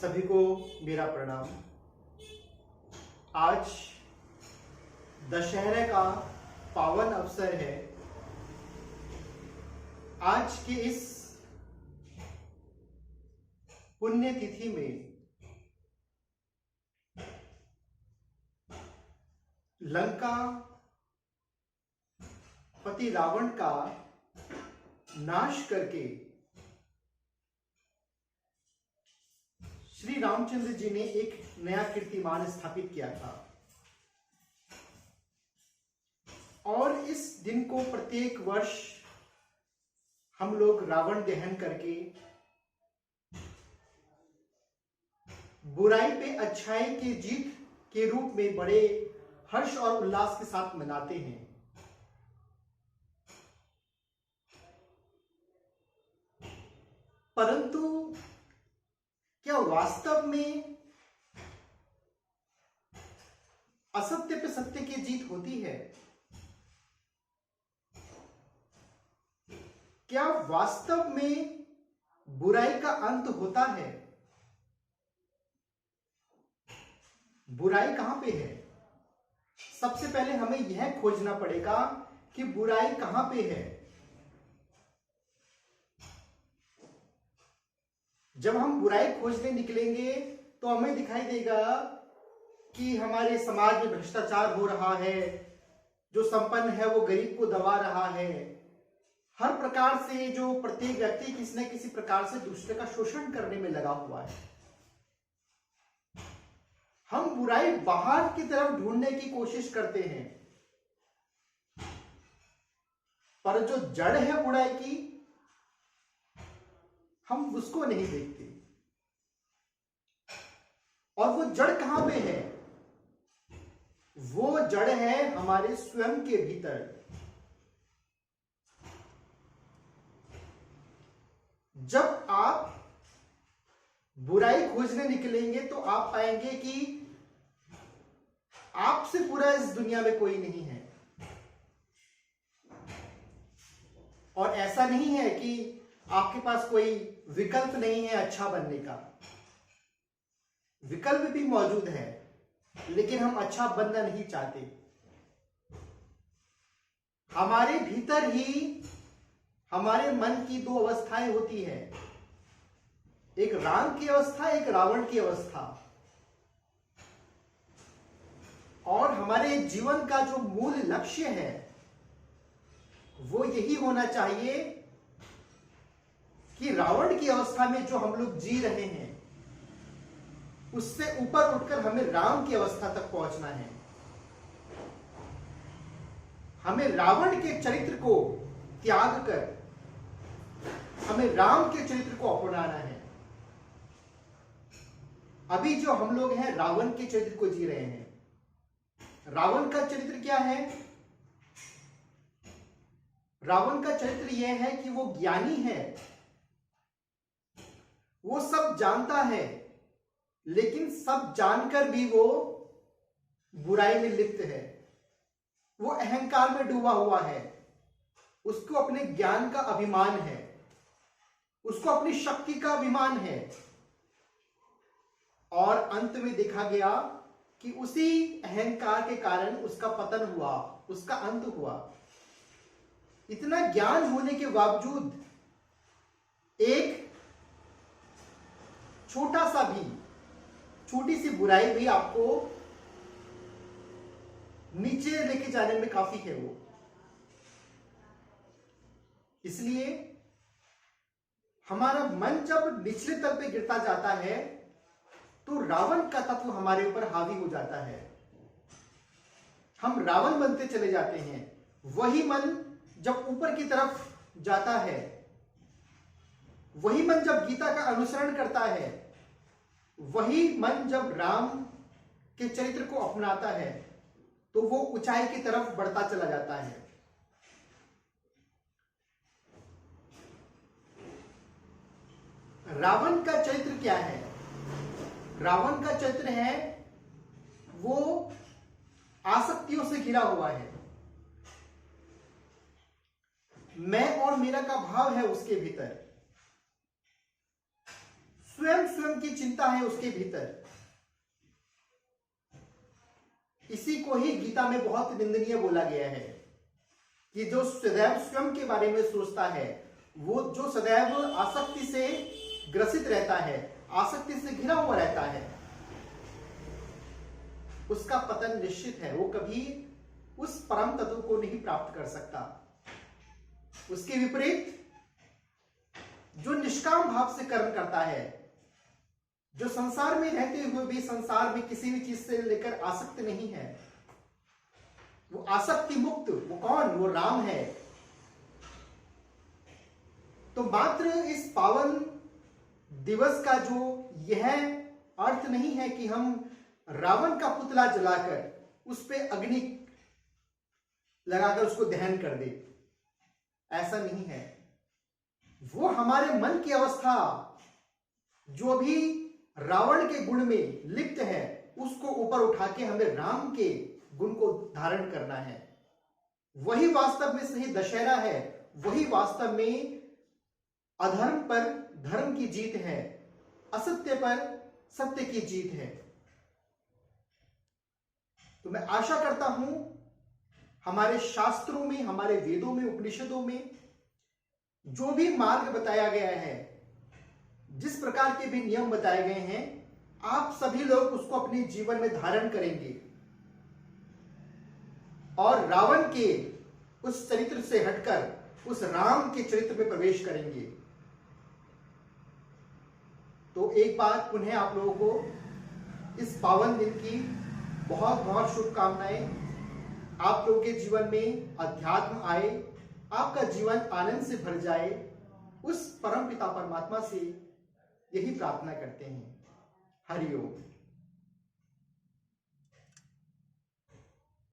सभी को मेरा प्रणाम। आज दशहरे का पावन अवसर है। आज की इस पुण्य तिथि में लंका पति रावण का नाश करके श्री रामचंद्र जी ने एक नया कीर्तिमान स्थापित किया था और इस दिन को प्रत्येक वर्ष हम लोग रावण दहन करके बुराई पे अच्छाई की जीत के रूप में बड़े हर्ष और उल्लास के साथ मनाते हैं। परंतु क्या वास्तव में असत्य पे सत्य की जीत होती है? क्या वास्तव में बुराई का अंत होता है? बुराई कहां पे है? सबसे पहले हमें यह खोजना पड़ेगा कि बुराई कहां पे है। जब हम बुराई खोजने निकलेंगे तो हमें दिखाई देगा कि हमारे समाज में भ्रष्टाचार हो रहा है, जो संपन्न है वो गरीब को दबा रहा है, हर प्रकार से जो प्रत्येक व्यक्ति किसी न किसी प्रकार से दूसरे का शोषण करने में लगा हुआ है। हम बुराई बाहर की तरफ ढूंढने की कोशिश करते हैं, पर जो जड़ है बुराई की हम उसको नहीं देखते। और वो जड़ कहां पे है? वो जड़ है हमारे स्वयं के भीतर। जब आप बुराई खोजने निकलेंगे तो आप पाएंगे कि आपसे बुरा इस दुनिया में कोई नहीं है। और ऐसा नहीं है कि आपके पास कोई विकल्प नहीं है अच्छा बनने का। विकल्प भी मौजूद है, लेकिन हम अच्छा बनना नहीं चाहते। हमारे भीतर ही हमारे मन की दो अवस्थाएं होती है, एक राम की अवस्था, एक रावण की अवस्था। और हमारे जीवन का जो मूल लक्ष्य है वो यही होना चाहिए कि रावण की अवस्था में जो हम लोग जी रहे हैं उससे ऊपर उठकर हमें राम की अवस्था तक पहुंचना है। हमें रावण के चरित्र को त्याग कर हमें राम के चरित्र को अपनाना है। अभी जो हम लोग हैं रावण के चरित्र को जी रहे हैं। रावण का चरित्र क्या है? रावण का चरित्र यह है कि वो ज्ञानी है, वो सब जानता है, लेकिन सब जानकर भी वो बुराई में लिप्त है। वो अहंकार में डूबा हुआ है। उसको अपने ज्ञान का अभिमान है, उसको अपनी शक्ति का अभिमान है। और अंत में देखा गया कि उसी अहंकार के कारण उसका पतन हुआ, उसका अंत हुआ। इतना ज्ञान होने के बावजूद एक छोटा सा भी, छोटी सी बुराई भी आपको नीचे लेके जाने में काफी है वो। इसलिए हमारा मन जब निचले तल पे गिरता जाता है तो रावण का तत्व हमारे ऊपर हावी हो जाता है। हम रावण बनते चले जाते हैं। वही मन जब ऊपर की तरफ जाता है, वही मन जब गीता का अनुसरण करता है, वही मन जब राम के चरित्र को अपनाता है तो वो ऊंचाई की तरफ बढ़ता चला जाता है। रावण का चरित्र क्या है? रावण का चरित्र है वो आसक्तियों से घिरा हुआ है। मैं और मेरा का भाव है उसके भीतर। स्वयं स्वयं की चिंता है उसके भीतर। इसी को ही गीता में बहुत निंदनीय बोला गया है कि जो सदैव स्वयं के बारे में सोचता है, वो जो सदैव आसक्ति से ग्रसित रहता है, आसक्ति से घिरा हुआ रहता है, उसका पतन निश्चित है। वो कभी उस परम तत्व को नहीं प्राप्त कर सकता। उसके विपरीत जो निष्काम भाव से कर्म करता है, जो संसार में रहते हुए भी संसार में किसी भी चीज से लेकर आसक्त नहीं है, वो आसक्ति मुक्त, वो कौन? वो राम है। तो मात्र इस पावन दिवस का जो यह अर्थ नहीं है कि हम रावण का पुतला जलाकर उस पे अग्नि लगाकर उसको दहन कर दे, ऐसा नहीं है। वो हमारे मन की अवस्था जो भी रावण के गुण में लिप्त है, उसको ऊपर उठा के हमें राम के गुण को धारण करना है। वही वास्तव में सही दशहरा है, वही वास्तव में अधर्म पर धर्म की जीत है, असत्य पर सत्य की जीत है। तो मैं आशा करता हूं हमारे शास्त्रों में, हमारे वेदों में, उपनिषदों में जो भी मार्ग बताया गया है, जिस प्रकार के भी नियम बताए गए हैं, आप सभी लोग उसको अपने जीवन में धारण करेंगे और रावण के उस चरित्र से हटकर उस राम के चरित्र में प्रवेश करेंगे। तो एक बार पुनः आप लोगों को इस पावन दिन की बहुत बहुत शुभकामनाएं। आप लोगों के जीवन में अध्यात्म आए, आपका जीवन आनंद से भर जाए, उस परम पिता परमात्मा से यही प्रार्थना करते हैं। हरि ओम।